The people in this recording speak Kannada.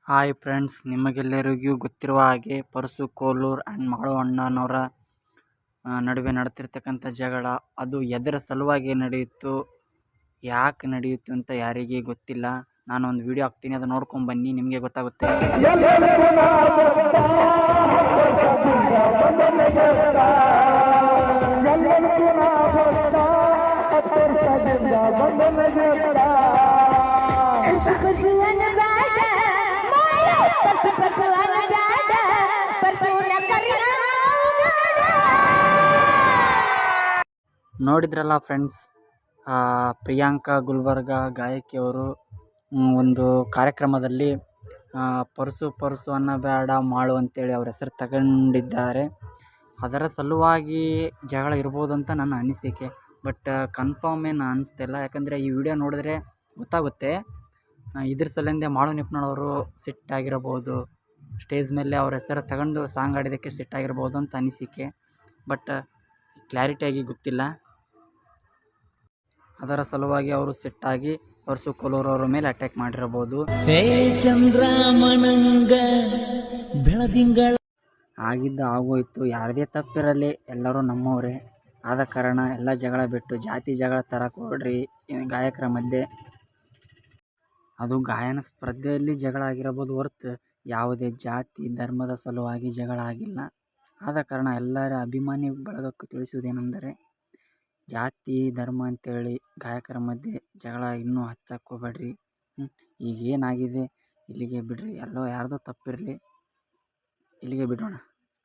ಹಾಯ್ ಫ್ರೆಂಡ್ಸ್, ನಿಮಗೆಲ್ಲರಿಗೂ ಗೊತ್ತಿರುವ ಹಾಗೆ ಪರಸು ಕೋಲೂರ್ ಆ್ಯಂಡ್ ಮಾಳು ಅಣ್ಣನವರ ನಡುವೆ ನಡೆತಿರ್ತಕ್ಕಂಥ ಜಗಳ ಅದು ಎದರ ಸಲುವಾಗಿ ನಡೆಯಿತು, ಯಾಕೆ ನಡೆಯಿತು ಅಂತ ಯಾರಿಗೆ ಗೊತ್ತಿಲ್ಲ. ನಾನು ಒಂದು ವಿಡಿಯೋ ಹಾಕ್ತೀನಿ, ಅದು ನೋಡ್ಕೊಂಡು ಬನ್ನಿ, ನಿಮಗೆ ಗೊತ್ತಾಗುತ್ತೆ. ನೋಡಿದ್ರಲ್ಲ ಫ್ರೆಂಡ್ಸ್, ಪ್ರಿಯಾಂಕಾ ಗುಲ್ಬರ್ಗ ಗಾಯಕಿಯವರು ಒಂದು ಕಾರ್ಯಕ್ರಮದಲ್ಲಿ ಪರಸು ಅನ್ನಬೇಡ ಮಾಳು ಅಂತೇಳಿ ಅವ್ರ ಹೆಸರು ತಗೊಂಡಿದ್ದಾರೆ. ಅದರ ಸಲುವಾಗಿ ಜಗಳ ಇರ್ಬೋದು ಅಂತ ನನ್ನ ಅನಿಸಿಕೆ. ಬಟ್ ಕನ್ಫರ್ಮ್ ಏನು ಅನಿಸ್ತಿಲ್ಲ, ಯಾಕಂದರೆ ಈ ವಿಡಿಯೋ ನೋಡಿದ್ರೆ ಗೊತ್ತಾಗುತ್ತೆ. ಇದ್ರ ಸಲಿಂದೆ ಮಾಳು ನಿಪ್ನಾಳ್ ಸಿಟ್ಟಾಗಿರಬಹುದು, ಸ್ಟೇಜ್ ಮೇಲೆ ಅವ್ರ ಹೆಸರು ತಗೊಂಡು ಸಾಂಗ್ ಆಡಿದ್ದಕ್ಕೆ ಸಿಟ್ಟಾಗಿರ್ಬೋದು ಅಂತ ಅನಿಸಿಕೆ. ಬಟ್ ಕ್ಲಾರಿಟಿಯಾಗಿ ಗೊತ್ತಿಲ್ಲ. ಅದರ ಸಲುವಾಗಿ ಅವರು ಸಿಟ್ಟಾಗಿ ಪರಸು ಕೋಲೂರ್ ಅವರ ಮೇಲೆ ಅಟ್ಯಾಕ್ ಮಾಡಿರಬಹುದು. ಆಗಿದ್ದು ಆಗೋಯ್ತು, ಯಾರದೇ ತಪ್ಪಿರಲಿ, ಎಲ್ಲರೂ ನಮ್ಮವರೇ. ಆದ ಕಾರಣ ಎಲ್ಲ ಜಗಳ ಬಿಟ್ಟು ಜಾತಿ ಜಗಳ ತರಕ್ಕೆ ಹೊರಡ್ರಿ ಗಾಯಕರ ಮಧ್ಯೆ. ಅದು ಗಾಯನ ಸ್ಪರ್ಧೆಯಲ್ಲಿ ಜಗಳ ಆಗಿರಬಹುದು ಹೊರತು ಯಾವುದೇ ಜಾತಿ ಧರ್ಮದ ಸಲುವಾಗಿ ಜಗಳ ಆಗಿಲ್ಲ. ಆದ ಕಾರಣ ಎಲ್ಲರ ಅಭಿಮಾನಿ ಬಳಗಕ್ಕೂ ತಿಳಿಸುವುದೇನೆಂದರೆ, ಜಾತಿ ಧರ್ಮ ಅಂತೇಳಿ ಗಾಯಕರ ಮಧ್ಯೆ ಜಗಳ ಇನ್ನೂ ಹಚ್ಚಕ್ಕೆ ಹೋಗ್ಬೇಡ್ರಿ. ಈಗ ಏನಾಗಿದೆ ಇಲ್ಲಿಗೆ ಬಿಡ್ರಿ, ಎಲ್ಲೋ ಯಾರ್ದೋ ತಪ್ಪಿರಲಿ, ಇಲ್ಲಿಗೆ ಬಿಡೋಣ.